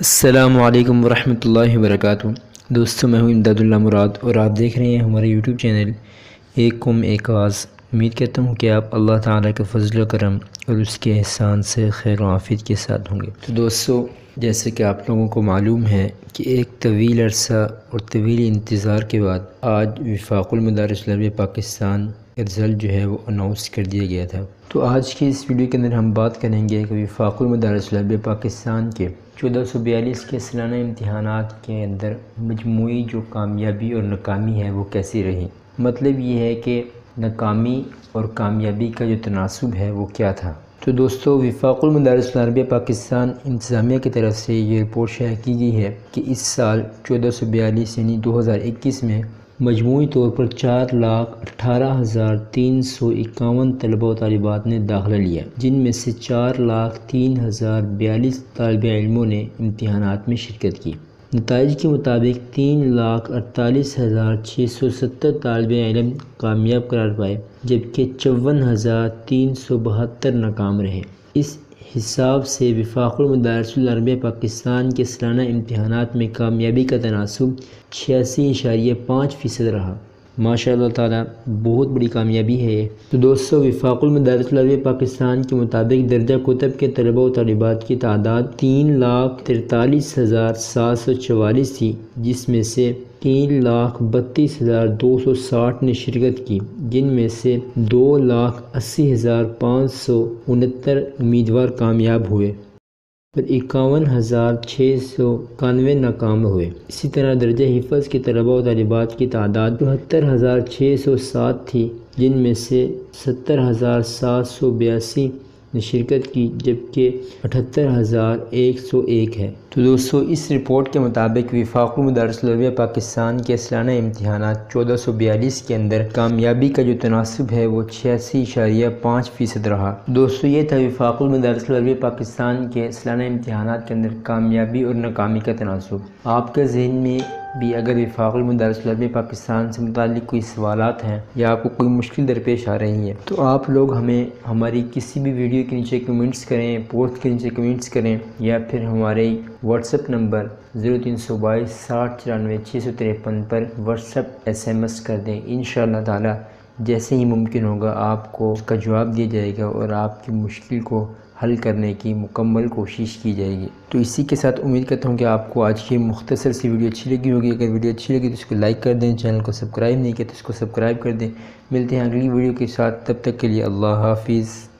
السلام علیکم ورحمۃ اللہ وبرکاتہ۔ دوستو میں ہوں امداد اللہ مراد اور آپ دیکھ رہے ہیں ہمارے یوٹیوب چینل ایک قوم ایک آواز۔ امید کرتا ہوں کہ آپ اللہ تعالیٰ کے فضل و کرم اور اس کے احسان سے خیر و عافیت کے ساتھ ہوں گے۔ تو دوستو، جیسے کہ آپ لوگوں کو معلوم ہے کہ ایک طویل عرصہ اور طویل انتظار کے بعد آج وفاق المدارس پاکستان کا رزلٹ جو ہے وہ اناؤنس کر دیا گیا تھا۔ تو آج کی اس ویڈیو کے اندر ہم بات کریں گے کہ وفاق المدارس پاکستان کے 1442 کے سالانہ امتحانات کے اندر مجموعی جو کامیابی اور ناکامی ہے وہ کیسی رہی۔ مطلب یہ ہے کہ ناکامی اور کامیابی کا جو تناسب ہے وہ کیا تھا۔ تو دوستو، وفاق المدارس پاکستان انتظامیہ کی طرف سے یہ رپورٹ شائع کی گئی ہے کہ اس سال 1442 یعنی 2021 میں مجموعی طور پر 4,18,351 طلبہ و طالبات نے داخلہ لیا، جن میں سے 4,03,042 طالب علموں نے امتحانات میں شرکت کی۔ نتائج کے مطابق 3,48,670 طالب علم کامیاب قرار پائے، جبکہ 54,372 ناکام رہے۔ اس حساب سے وفاق المدارس پاکستان کے سالانہ امتحانات میں کامیابی کا تناسب 86.5% رہا۔ ماشاء اللہ تعالیٰ بہت بڑی کامیابی ہے یہ۔ تو دوستو، وفاق المدارس پاکستان کے مطابق درجہ کتب کے طلبہ و طالبات کی تعداد 3,43,744 تھی، جس میں سے 3,32,260 نے شرکت کی، جن میں سے 2,80,569 امیدوار کامیاب ہوئے اور 51,691 ناکام ہوئے۔ اسی طرح درجہ حفظ کے طلبہ و طالبات کی تعداد 74,607 تھی، جن میں سے 70,782 نے شرکت کی، جبکہ 78,101 ہے۔ تو دوستو، اس رپورٹ کے مطابق وفاق المدارس پاکستان کے سالانہ امتحانات 1442 کے اندر کامیابی کا جو تناسب ہے وہ 86.5% رہا۔ دوستو، یہ تھا وفاق المدارس پاکستان کے سالانہ امتحانات کے اندر کامیابی اور ناکامی کا تناسب۔ آپ کے ذہن میں بھی اگر وفاق المدارس پاکستان سے متعلق کوئی سوالات ہیں یا آپ کو کوئی مشکل درپیش آ رہی ہے تو آپ لوگ ہمیں ہماری کسی بھی ویڈیو کے نیچے کمنٹس کریں، پوسٹ کے نیچے کمنٹس کریں، یا پھر ہمارے واٹس ایپ نمبر 0322 60 94 653 پر واٹس ایپ SMS کر دیں۔ انشاءاللہ تعالی جیسے ہی ممکن ہوگا آپ کو اس کا جواب دیا جائے گا اور آپ کی مشکل کو حل کرنے کی مکمل کوشش کی جائے گی۔ تو اسی کے ساتھ امید کرتا ہوں کہ آپ کو آج کی مختصر سی ویڈیو اچھی لگی ہوگی۔ اگر ویڈیو اچھی لگی تو اس کو لائک کر دیں، چینل کو سبسکرائب نہیں کیا تو اس کو سبسکرائب کر دیں۔ ملتے ہیں اگلی ویڈیو کے ساتھ، تب تک کے لیے اللہ حافظ۔